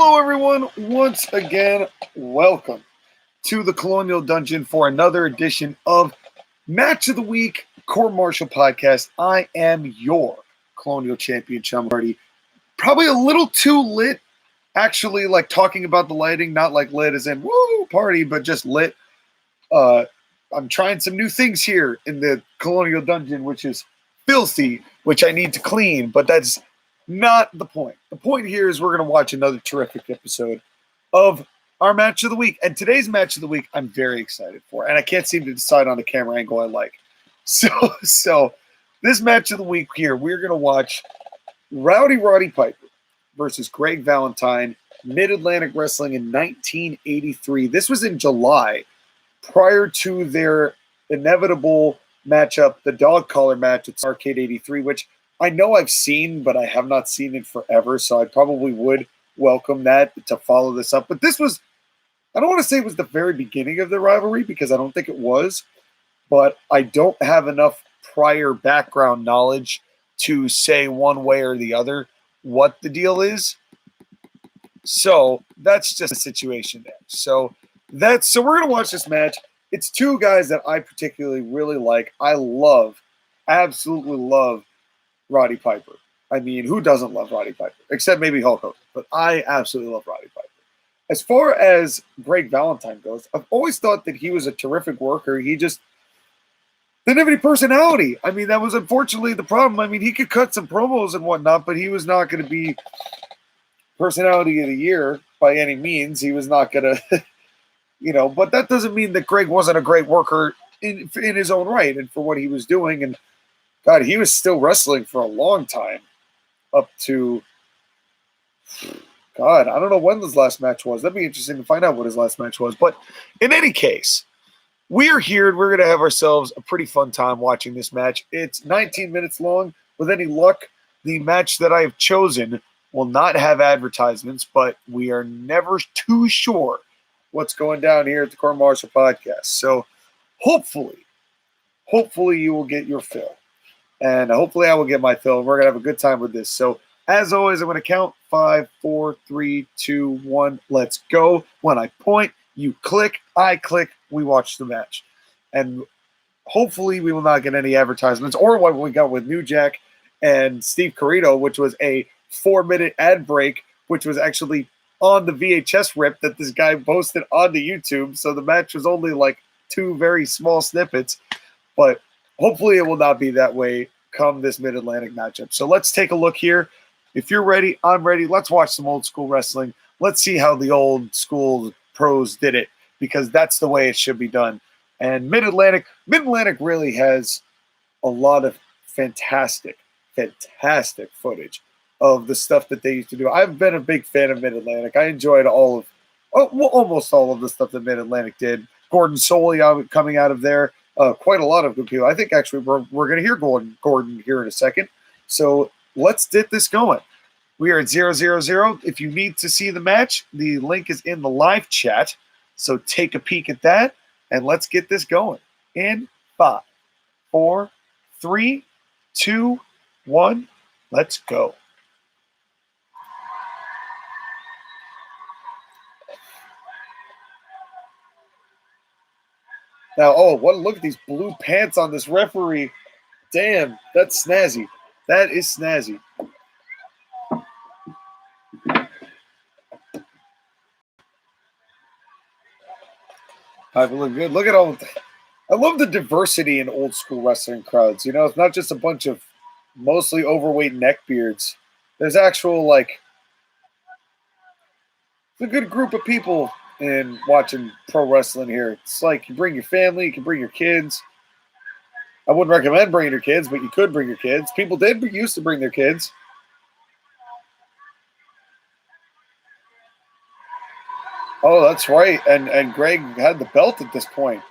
Hello, everyone. Once again, welcome to the Colonial Dungeon for another edition of Match of the Week Court Martial Podcast. I am your Colonial Champion, Chum Hardy. Probably a little too lit, actually, like talking about the lighting, not like lit as in woo party, but just lit. I'm trying some new things here in the Colonial Dungeon, which is filthy, which I need to clean, but that's not the point. The point here is we're going to watch another terrific episode of our match of the week. And today's match of the week, I'm very excited for. And I can't seem to decide on the camera angle I like. So this match of the week here, we're going to watch Rowdy Roddy Piper versus Greg Valentine, Mid-Atlantic Wrestling in 1983. This was in July, prior to their inevitable matchup, the dog collar match at Starrcade 83, which I know I've seen, but I have not seen it forever, so I probably would welcome that to follow this up. But this was, I don't want to say it was the very beginning of the rivalry, because I don't think it was, but I don't have enough prior background knowledge to say one way or the other what the deal is. So that's just a situation there. So we're going to watch this match. It's two guys that I particularly really like. I absolutely love Roddy Piper. I mean, who doesn't love Roddy Piper? Except maybe Hulk Hogan. But I absolutely love Roddy Piper. As far as Greg Valentine goes, I've always thought that he was a terrific worker. He just didn't have any personality. I mean, that was unfortunately the problem. I mean, he could cut some promos and whatnot, but he was not going to be personality of the year by any means. He was not going to, but that doesn't mean that Greg wasn't a great worker in his own right and for what he was doing. And God, he was still wrestling for a long time, up to, God, I don't know when his last match was. That'd be interesting to find out what his last match was. But in any case, we're here and we're going to have ourselves a pretty fun time watching this match. It's 19 minutes long. With any luck, the match that I have chosen will not have advertisements, but we are never too sure what's going down here at the Court Martial Podcast. So hopefully you will get your fill. And hopefully I will get my fill. We're going to have a good time with this. So as always, I'm going to count 5, 4, 3, 2, 1. Let's go. When I point, you click, I click, we watch the match. And hopefully we will not get any advertisements or what we got with New Jack and Steve Corino, which was a 4-minute ad break, which was actually on the VHS rip that this guy posted onto YouTube. So the match was only like 2 very small snippets. But hopefully it will not be that way come this Mid-Atlantic matchup. So let's take a look here. If you're ready, I'm ready. Let's watch some old school wrestling. Let's see how the old school pros did it, because that's the way it should be done. And Mid-Atlantic really has a lot of fantastic footage of the stuff that they used to do. I've been a big fan of Mid-Atlantic. I enjoyed almost all of the stuff that Mid-Atlantic did. Gordon Soley coming out of there. Quite a lot of good people. I think actually we're going to hear Gordon here in a second. So let's get this going. We are at 0-0-0. If you need to see the match, the link is in the live chat. So take a peek at that and let's get this going. In 5, 4, 3, 2, 1. Let's go. Now, look at these blue pants on this referee. Damn, that's snazzy. That is snazzy. I look good. Look at all. I love the diversity in old school wrestling crowds. It's not just a bunch of mostly overweight neckbeards. There's actual it's a good group of people in watching pro wrestling here. It's like you bring your family, you can bring your kids. I wouldn't recommend bringing your kids, but you could bring your kids. People used to bring their kids. Oh, that's right. And Greg had the belt at this point.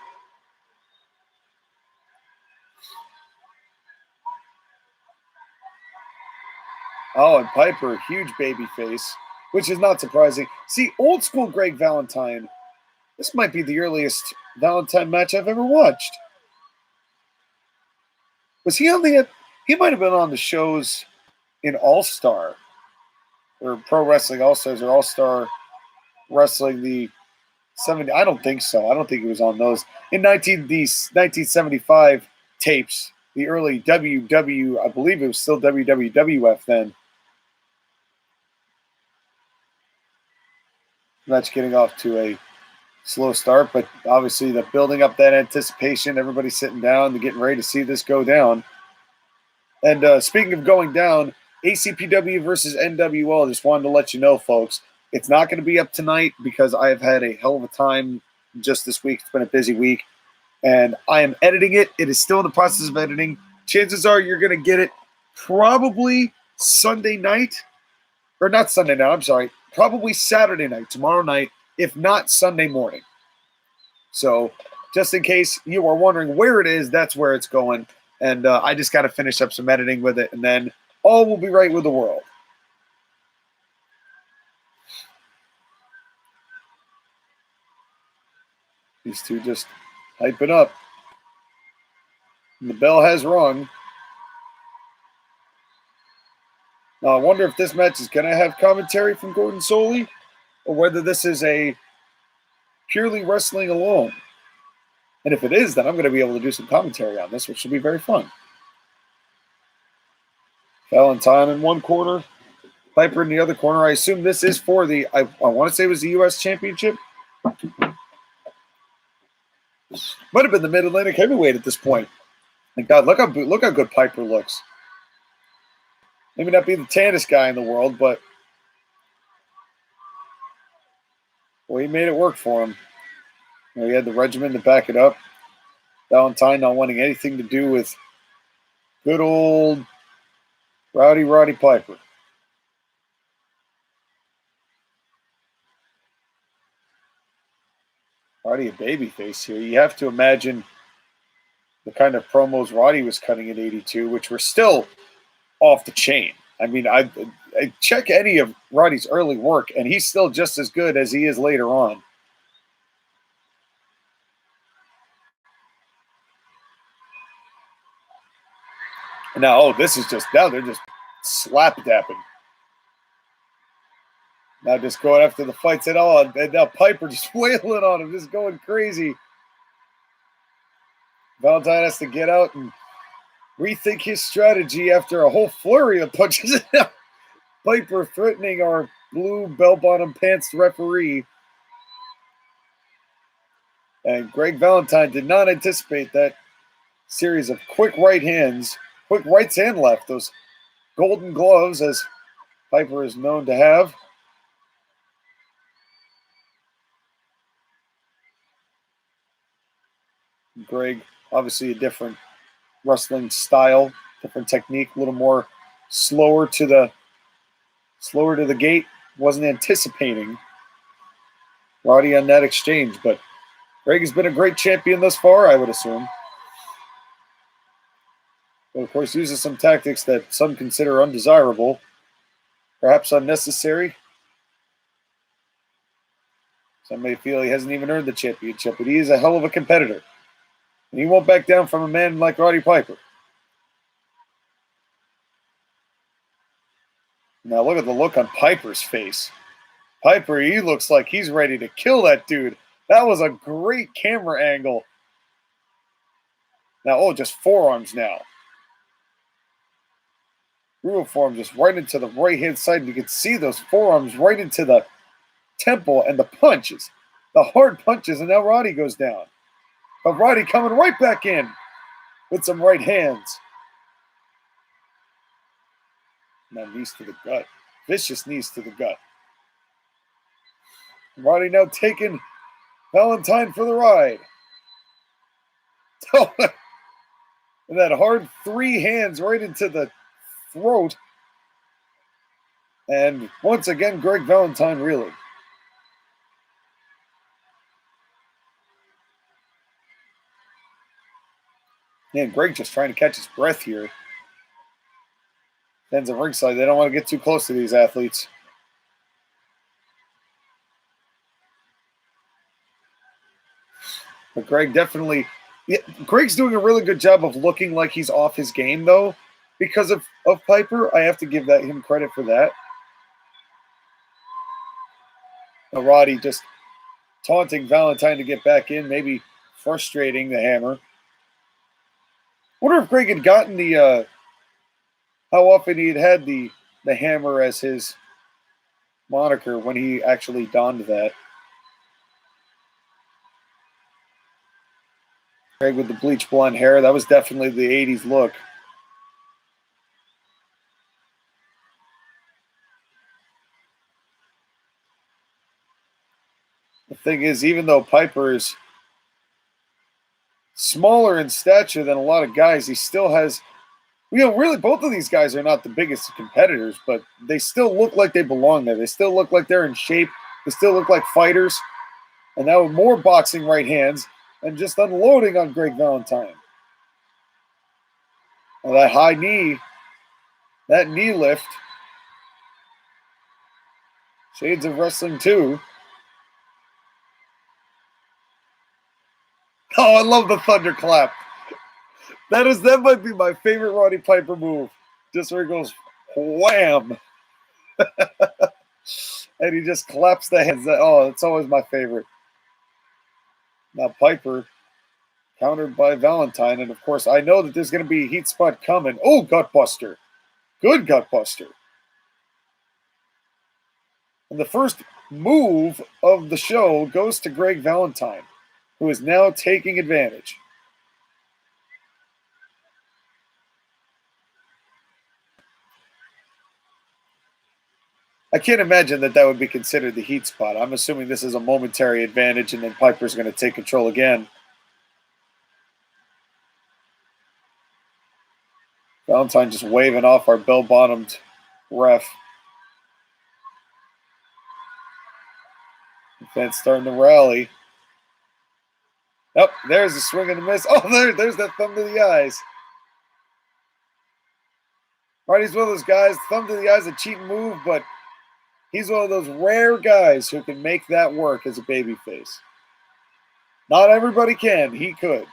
Oh, and Piper, huge baby face, which is not surprising. See, old school Greg Valentine, this might be the earliest Valentine match I've ever watched. Was he on he might have been on the shows in All-Star. or Pro Wrestling All-Stars or All-Star Wrestling, the 70. I don't think so. I don't think he was on those. In 1975 tapes, the early WW, I believe it was still WWF then. Match getting off to a slow start, but obviously the building up that anticipation, everybody sitting down, they're getting ready to see this go down. And speaking of going down, ACPW versus NWL, just wanted to let you know, folks, it's not going to be up tonight because I have had a hell of a time just this week. It's been a busy week, and I am editing it. It is still in the process of editing. Chances are you're going to get it probably Sunday night, or not Sunday night, I'm sorry, probably Saturday night, tomorrow night, if not Sunday morning. So just in case you are wondering where it is, that's where it's going. And I just got to finish up some editing with it, and then all will be right with the world. These two just hyping up. And the bell has rung. Now, I wonder if this match is going to have commentary from Gordon Soley, or whether this is a purely wrestling alone. And if it is, then I'm going to be able to do some commentary on this, which should be very fun. Valentine in one corner, Piper in the other corner. I assume this is for the, I want to say it was the U.S. Championship. Might have been the Mid-Atlantic Heavyweight at this point. And God, look how good Piper looks. Maybe not be the tannest guy in the world, but well, he made it work for him. You know, he had the regimen to back it up. Valentine not wanting anything to do with good old Rowdy Roddy Piper. Roddy a babyface here. You have to imagine the kind of promos Roddy was cutting in '82, which were still off the chain. I mean, I check any of Roddy's early work, and he's still just as good as he is later on. Now, this is just, now they're just slap-dapping. Now just going after the fights at all, and now Piper just wailing on him, just going crazy. Valentine has to get out and rethink his strategy after a whole flurry of punches. Piper threatening our blue bell-bottom pants referee. And Greg Valentine did not anticipate that series of quick right hands, quick rights and left, those golden gloves as Piper is known to have. Greg, obviously a different wrestling style, different technique, a little more slower to the gate. Wasn't anticipating Roddy on that exchange, but Greg has been a great champion thus far, I would assume. But of course, uses some tactics that some consider undesirable, perhaps unnecessary. Some may feel he hasn't even earned the championship, but he is a hell of a competitor. And he won't back down from a man like Roddy Piper. Now look at the look on Piper's face. Piper, he looks like he's ready to kill that dude. That was a great camera angle. Now, just forearms now. Real forearm just right into the right-hand side. You can see those forearms right into the temple and the punches. The hard punches, and now Roddy goes down. But Roddy coming right back in with some right hands. Now knees to the gut. Vicious knees to the gut. Roddy now taking Valentine for the ride. And that hard three hands right into the throat. And once again, Greg Valentine reeling. Man, Greg just trying to catch his breath here. Fans at ringside, they don't want to get too close to these athletes. But Greg definitely, Greg's doing a really good job of looking like he's off his game, though, because of Piper. I have to give him credit for that. Roddy just taunting Valentine to get back in, maybe frustrating the Hammer. Wonder if Greg had gotten the how often he had the Hammer as his moniker when he actually donned that. Greg with the bleach blonde hair, that was definitely the 80s look. The thing is, even though Piper is smaller in stature than a lot of guys, he still has, really both of these guys are not the biggest competitors, but they still look like they belong there. They still look like they're in shape. They still look like fighters. And now with more boxing right hands and just unloading on Greg Valentine. Now that high knee, that knee lift. Shades of wrestling too. Oh, I love the thunderclap. That might be my favorite Roddy Piper move. Just where he goes wham. And he just claps the hands. Oh, it's always my favorite. Now Piper countered by Valentine. And of course, I know that there's going to be a heat spot coming. Oh, gutbuster. Good gutbuster. And the first move of the show goes to Greg Valentine, who is now taking advantage. I can't imagine that would be considered the heat spot. I'm assuming this is a momentary advantage, and then Piper's going to take control again. Valentine just waving off our bell-bottomed ref. The fans starting to rally. Oh, there's a swing and a miss. Oh, there's that thumb to the eyes. Roddy's one of those guys, thumb to the eyes, a cheating move, but he's one of those rare guys who can make that work as a babyface. Not everybody can. He could.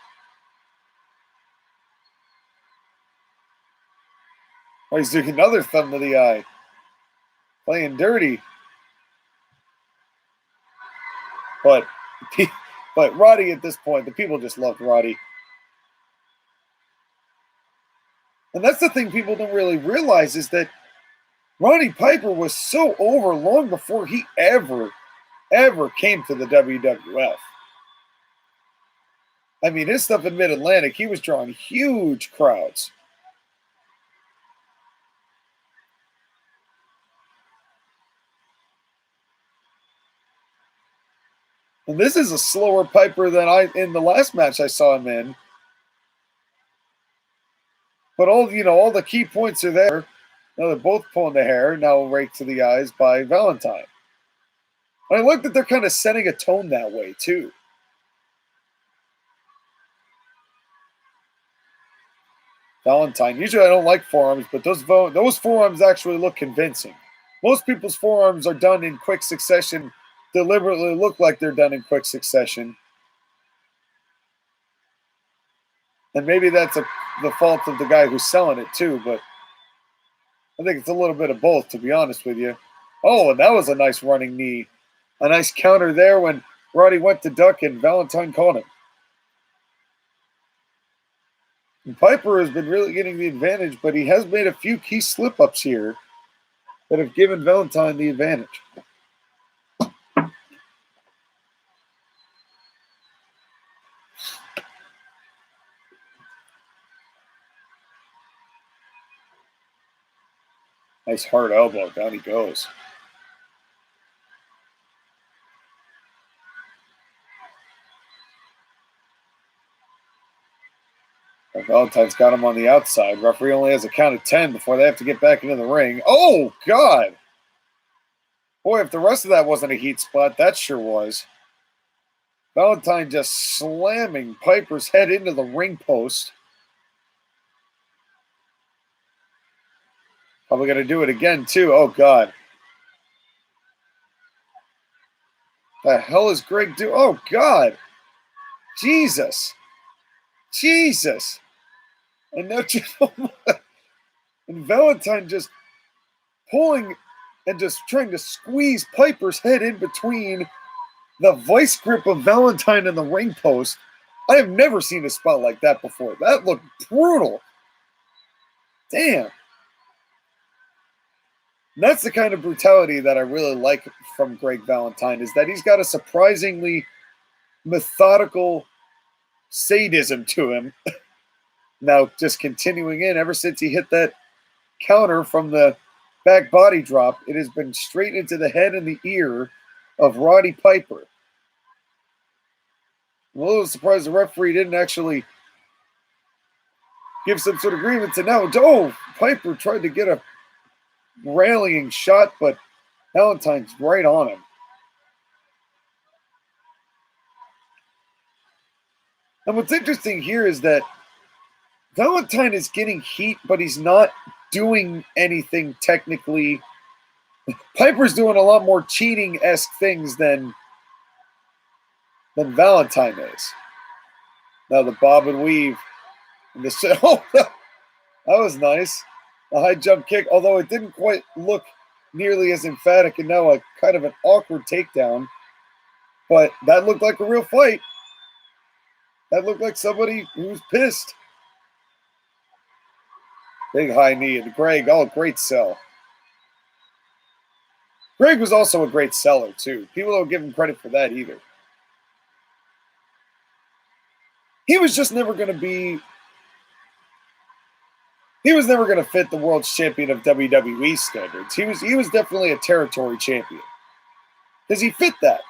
Oh, he's doing another thumb to the eye. Playing dirty. But Roddy at this point, the people just loved Roddy. And that's the thing people don't really realize is that Roddy Piper was so over long before he ever came to the WWF. I mean, his stuff in Mid-Atlantic, he was drawing huge crowds. And this is a slower Piper than in the last match I saw him in. But all the key points are there. Now they're both pulling the hair, now right to the eyes by Valentine. And I like that they're kind of setting a tone that way, too. Valentine. Usually I don't like forearms, but those forearms actually look convincing. Most people's forearms are done in quick succession, deliberately look like they're done in quick succession. And maybe that's the fault of the guy who's selling it too, but I think it's a little bit of both, to be honest with you. Oh, and that was a nice running knee. A nice counter there when Roddy went to duck and Valentine caught him. And Piper has been really getting the advantage, but he has made a few key slip-ups here that have given Valentine the advantage. Nice hard elbow. Down he goes. And Valentine's got him on the outside. Referee only has a count of 10 before they have to get back into the ring. Oh, God. Boy, if the rest of that wasn't a heat spot, that sure was. Valentine just slamming Piper's head into the ring post. Probably going to do it again, too. Oh, God. The hell is Greg doing? Oh, God. Jesus. Jesus. And now, and Valentine just pulling and just trying to squeeze Piper's head in between the vice grip of Valentine and the ring post. I have never seen a spot like that before. That looked brutal. Damn. And that's the kind of brutality that I really like from Greg Valentine, is that he's got a surprisingly methodical sadism to him. Now, just continuing in, ever since he hit that counter from the back body drop, it has been straight into the head and the ear of Roddy Piper. I'm a little surprised the referee didn't actually give some sort of grievance. And now, Piper tried to get a rallying shot, but Valentine's right on him. And what's interesting here is that Valentine is getting heat, but he's not doing anything technically. Piper's doing a lot more cheating-esque things than Valentine is. Now the bob and weave. And that was nice. A high jump kick, although it didn't quite look nearly as emphatic, and now a kind of an awkward takedown. But that looked like a real fight. That looked like somebody who's pissed. Big high knee. And Greg, great sell. Greg was also a great seller, too. People don't give him credit for that either. He was just never going to be... He was never going to fit the world's champion of WWE standards. He was definitely a territory champion. Because he fit that.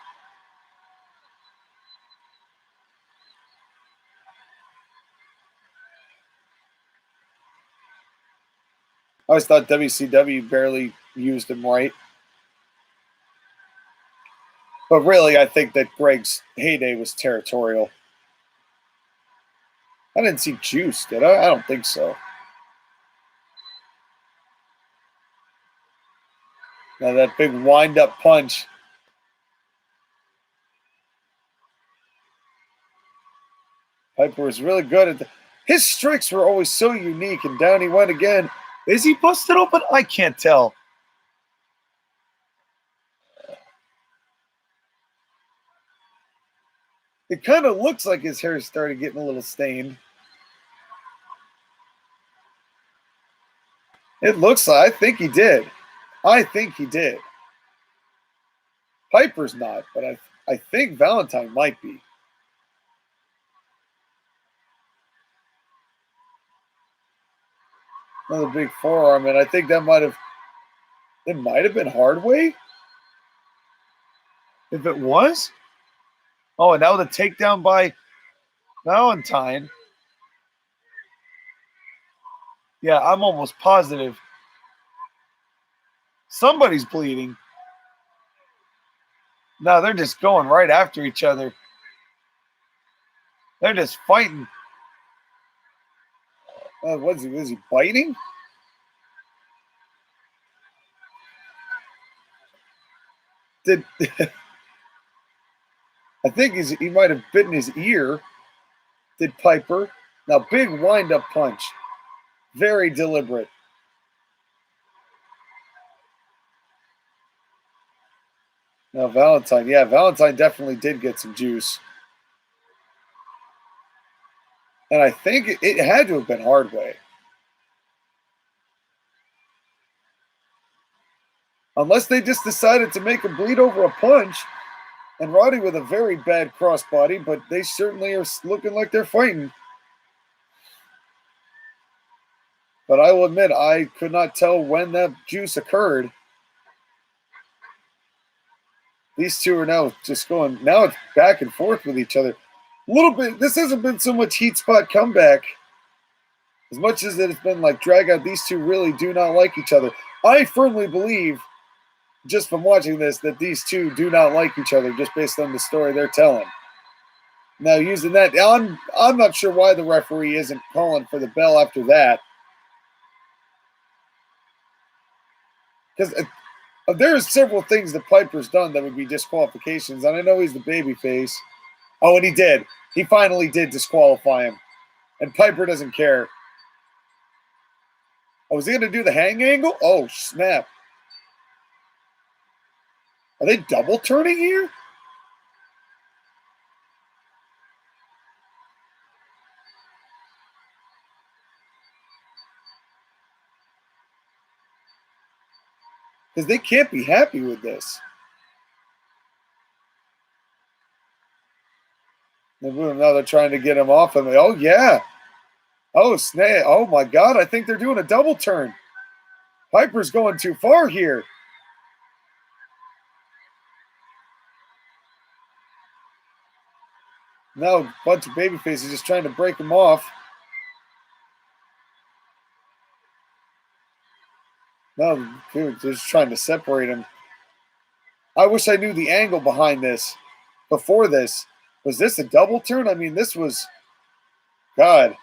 I always thought WCW barely used him right. But really, I think that Greg's heyday was territorial. I didn't see Juice, did I? I don't think so. Now that big wind-up punch. Piper was really good at his strikes were always so unique, and down he went again. Is he busted open? I can't tell. It kind of looks like his hair started getting a little stained. It looks like, I think he did. Piper's not, but I think Valentine might be. Another big forearm, and I think it might have been Hardway. If it was? Oh, and now the takedown by Valentine. Yeah, I'm almost positive somebody's bleeding. No, they're just going right after each other. They're just fighting. Was he biting? I think he might have bitten his ear. Did Piper. Now, big wind-up punch. Very deliberate. Now, Valentine. Yeah, Valentine definitely did get some juice. And I think it had to have been Hardway. Unless they just decided to make him bleed over a punch. And Roddy with a very bad crossbody, but they certainly are looking like they're fighting. But I will admit, I could not tell when that juice occurred. These two are now just going, now it's back and forth with each other. A little bit, this hasn't been so much heat spot comeback. As much as it's been like drag out, these two really do not like each other. I firmly believe, just from watching this, that these two do not like each other just based on the story they're telling. Now, using that, I'm not sure why the referee isn't calling for the bell after that. Because there are several things that Piper's done that would be disqualifications, and I know he's the babyface. Oh, and he did. He finally did disqualify him. And Piper doesn't care. Oh, was he going to do the hang angle? Oh, snap. Are they double turning here? Because they can't be happy with this. Now they're trying to get him off of me. Oh, yeah. Oh, snap. Oh, my God. I think they're doing a double turn. Piper's going too far here. Now a bunch of babyfaces just trying to break him off. Now they're just trying to separate him. I wish I knew the angle behind this before this. Was this a double turn? I mean, this was... God.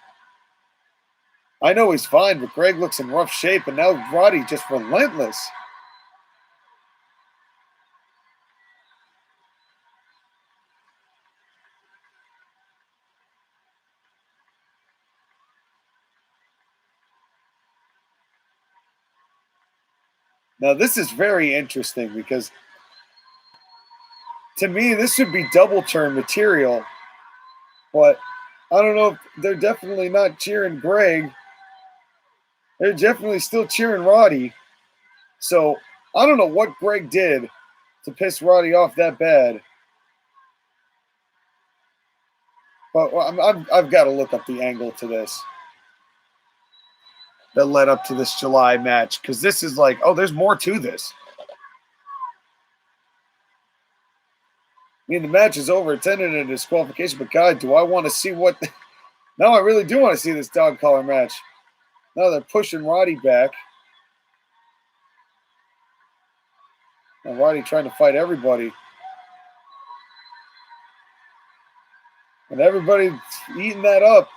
I know he's fine, but Greg looks in rough shape, and now Roddy just relentless. Now, this is very interesting because to me, this should be double turn material. But I don't know if they're definitely not cheering Greg. They're definitely still cheering Roddy. So I don't know what Greg did to piss Roddy off that bad. But I've got to look up the angle to this that led up to this July match, because this is like, oh, there's more to this. I mean, the match is over. It's ended in a disqualification, but God, do I want to see what... Now I really do want to see this dog collar match. Now they're pushing Roddy back. And Roddy trying to fight everybody. And everybody's eating that up.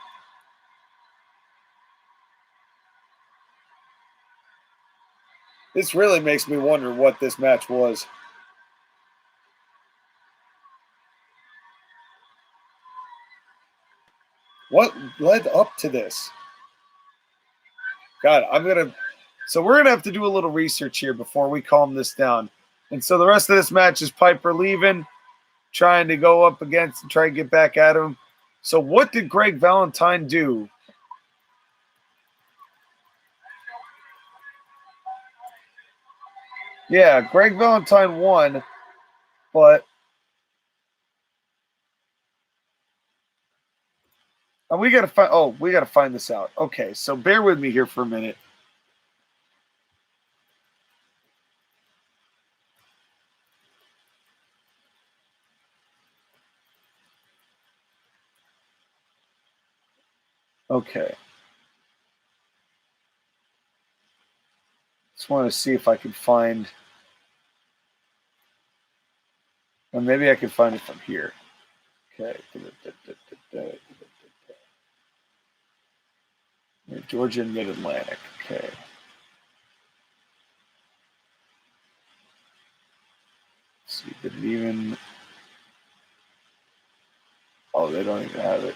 This really makes me wonder what this match was. What led up to this? God, so we're going to have to do a little research here before we calm this down. And so the rest of this match is Piper leaving, trying to go up against and try to get back at him. So what did Greg Valentine do? Yeah, Greg Valentine won, but we got to find this out. Okay, so bear with me here for a minute. Okay. Just want to see if I can find... Well, maybe I can find it from here. Okay. Georgia and Mid-Atlantic. Okay. Let's see, did it even... Oh, they don't even have it.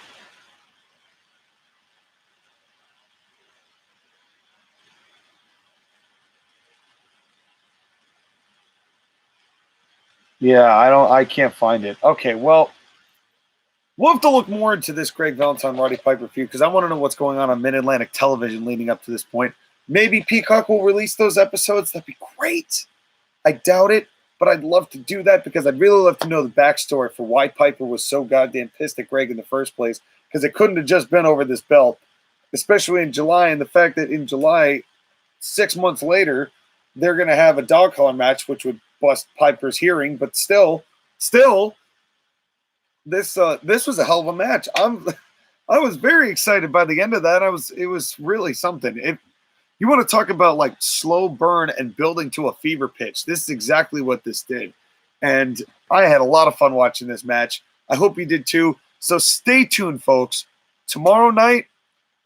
Yeah, I can't find it. Okay, well, we'll have to look more into this Greg Valentine Roddy Piper feud, because I want to know what's going on Mid-Atlantic television leading up to this point. Maybe Peacock will release those episodes. That'd be great. I doubt it, but I'd love to do that, because I'd really love to know the backstory for why Piper was so goddamn pissed at Greg in the first place, because it couldn't have just been over this belt, especially in July, and the fact that in July, 6 months later, they're going to have a dog collar match, which would bust Piper's hearing, but still, this was a hell of a match. I was very excited by the end of that. It was really something. If you want to talk about like slow burn and building to a fever pitch, this is exactly what this did. And I had a lot of fun watching this match. I hope you did too. So stay tuned, folks. Tomorrow night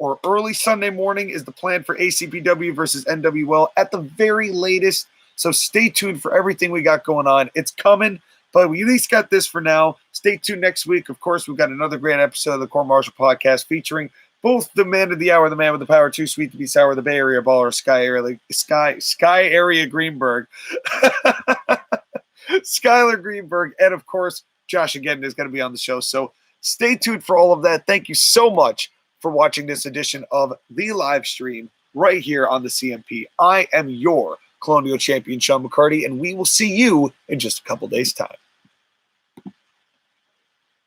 or early Sunday morning is the plan for ACPW versus NWL at the very latest. So stay tuned for everything we got going on. It's coming, but we at least got this for now. Stay tuned next week. Of course, we've got another great episode of the Core Marshall podcast featuring both the man of the hour, the man with the power, too sweet to be sour, the Bay Area baller, Sky Area Greenberg. Skylar Greenberg, and of course, Josh again is going to be on the show. So stay tuned for all of that. Thank you so much for watching this edition of the live stream right here on the CMP. I am your Colonial Champion, Sean McCarty, and we will see you in just a couple days' time.